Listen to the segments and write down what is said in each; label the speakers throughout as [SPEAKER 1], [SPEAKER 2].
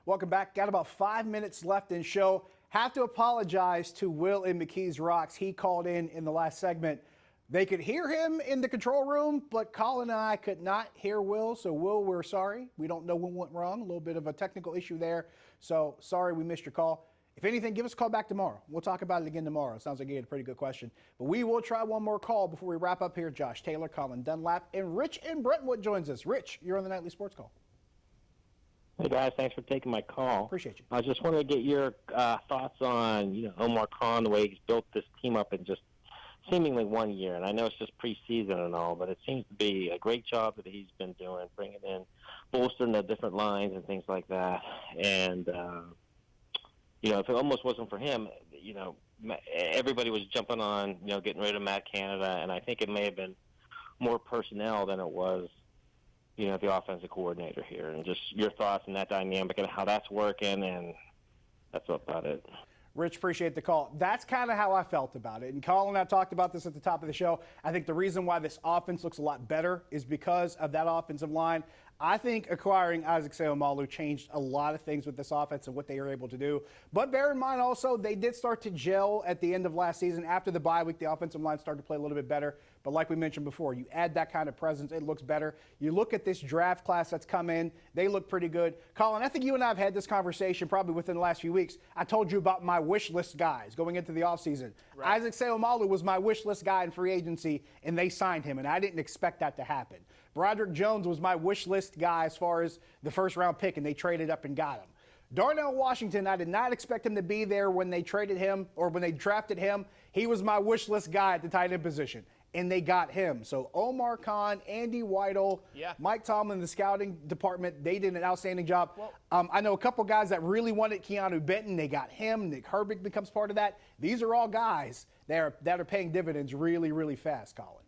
[SPEAKER 1] Welcome back. Got about 5 minutes left in show. Have to apologize to Will in McKees Rocks. He called in the last segment. They could hear him in the control room, but Colin and I could not hear Will. So, Will, we're sorry. We don't know what went wrong. A little bit of a technical issue there. So, sorry we missed your call. If anything, give us a call back tomorrow. We'll talk about it again tomorrow. Sounds like you had a pretty good question. But we will try one more call before we wrap up here. Josh Taylor, Colin Dunlap, and Rich in Brentwood joins us. Rich, you're on the Nightly Sports Call.
[SPEAKER 2] Hey guys, thanks for taking my call.
[SPEAKER 1] Appreciate you.
[SPEAKER 2] I just wanted to get your thoughts on Omar Khan, the way he's built this team up in just seemingly 1 year. And I know it's just preseason and all, but it seems to be a great job that he's been doing, bringing in, bolstering the different lines and things like that. And if it almost wasn't for him, everybody was jumping on getting rid of Matt Canada, and I think it may have been more personnel than it was the offensive coordinator here, and just your thoughts on that dynamic and how that's working, and that's about it.
[SPEAKER 1] Rich, appreciate the call. That's kind of how I felt about it. And Colin and I talked about this at the top of the show. I think the reason why this offense looks a lot better is because of that offensive line. I think acquiring Isaac Seumalo changed a lot of things with this offense and what they were able to do. But bear in mind also, they did start to gel at the end of last season. After the bye week, the offensive line started to play a little bit better. But like we mentioned before, you add that kind of presence, it looks better. You look at this draft class that's come in, they look pretty good. Colin, I think you and I have had this conversation probably within the last few weeks. I told you about my wish list guys going into the offseason. Right. Isaac Seumalo was my wish list guy in free agency, and they signed him, and I didn't expect that to happen. Broderick Jones was my wish list guy as far as the first-round pick, and they traded up and got him. Darnell Washington, I did not expect him to be there when they traded him or when they drafted him. He was my wish list guy at the tight end position, and they got him. So Omar Khan, Andy Weidel, Mike Tomlin, the scouting department, they did an outstanding job. Well, I know a couple guys that really wanted Keanu Benton. They got him. Nick Herbig becomes part of that. These are all guys that are paying dividends really, really fast, Colin.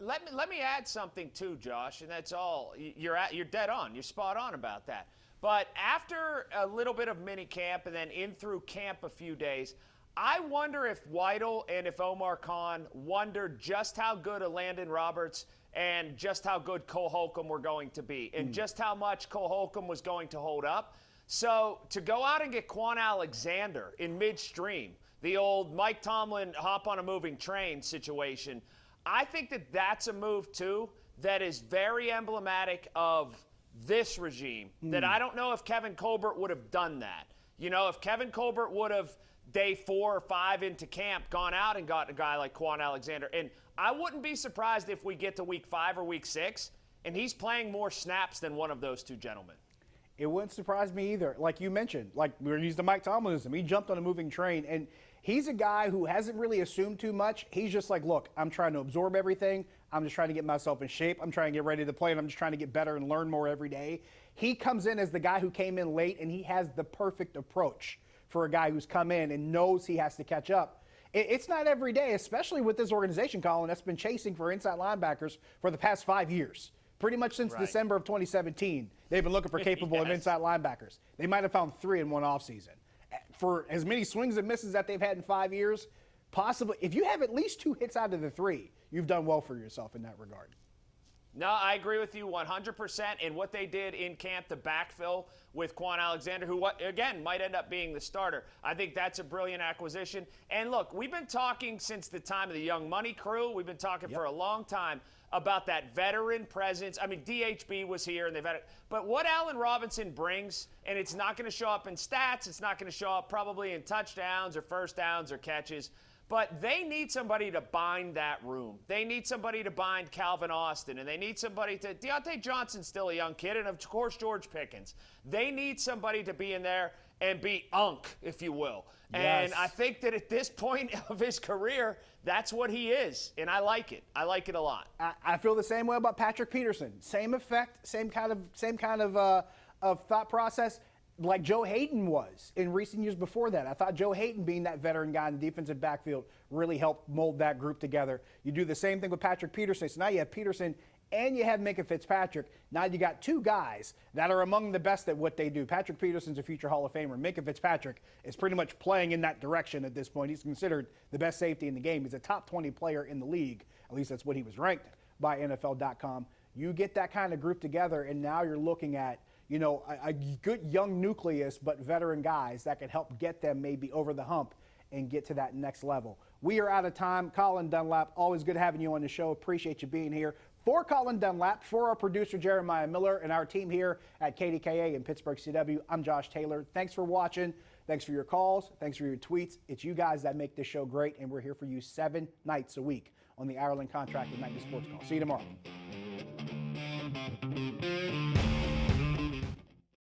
[SPEAKER 3] Let me add something too, Josh, and that's all. You're dead on. You're spot on about that. But after a little bit of mini camp and then in through camp a few days, I wonder if Weidel and if Omar Khan wondered just how good a Landon Roberts and just how good Cole Holcomb were going to be and just how much Cole Holcomb was going to hold up. So to go out and get Quan Alexander in midstream, the old Mike Tomlin hop on a moving train situation, I think that that's a move, too, that is very emblematic of this regime, that I don't know if Kevin Colbert would have done that. If Kevin Colbert would have, day 4 or 5 into camp, gone out and got a guy like Quan Alexander. And I wouldn't be surprised if we get to week 5 or week 6, and he's playing more snaps than one of those two gentlemen.
[SPEAKER 1] It wouldn't surprise me either. Like you mentioned, like we were using the Mike Tomlinism. He jumped on a moving train, and he's a guy who hasn't really assumed too much. He's just like, look, I'm trying to absorb everything. I'm just trying to get myself in shape. I'm trying to get ready to play, and I'm just trying to get better and learn more every day. He comes in as the guy who came in late, and he has the perfect approach for a guy who's come in and knows he has to catch up. It's not every day, especially with this organization, Colin, that's been chasing for inside linebackers for the past 5 years. Pretty much since December of 2017, they've been looking for capable of inside linebackers. They might have found 3 in one offseason. For as many swings and misses that they've had in 5 years, possibly, if you have at least 2 hits out of the 3, you've done well for yourself in that regard.
[SPEAKER 3] No, I agree with you 100%. And what they did in camp to backfill with Quan Alexander, who, again, might end up being the starter, I think that's a brilliant acquisition. And look, we've been talking since the time of the Young Money crew. We've been talking for a long time about that veteran presence. I mean, DHB was here, and they've had it. But what Allen Robinson brings, and it's not going to show up in stats. It's not going to show up probably in touchdowns or first downs or catches. But they need somebody to bind that room. They need somebody to bind Calvin Austin, and they need somebody to – Deontay Johnson's still a young kid, and, of course, George Pickens. They need somebody to be in there and be Unc, if you will. Yes. And I think that at this point of his career, that's what he is, and I like it. I like it a lot.
[SPEAKER 1] I feel the same way about Patrick Peterson. Same effect, same kind of thought process. Like Joe Hayden was in recent years before that. I thought Joe Hayden being that veteran guy in the defensive backfield really helped mold that group together. You do the same thing with Patrick Peterson. So now you have Peterson and you have Minka Fitzpatrick. Now you got 2 guys that are among the best at what they do. Patrick Peterson's a future Hall of Famer. Minka Fitzpatrick is pretty much playing in that direction at this point. He's considered the best safety in the game. He's a top 20 player in the league. At least that's what he was ranked by NFL.com. You get that kind of group together, and now you're looking at a good young nucleus, but veteran guys that can help get them maybe over the hump and get to that next level. We are out of time. Colin Dunlap, always good having you on the show. Appreciate you being here. For Colin Dunlap, for our producer Jeremiah Miller, and our team here at KDKA in Pittsburgh CW, I'm Josh Taylor. Thanks for watching. Thanks for your calls. Thanks for your tweets. It's you guys that make this show great, and we're here for you 7 nights a week on the Ireland Contracted Nightly Sports Call. See you tomorrow.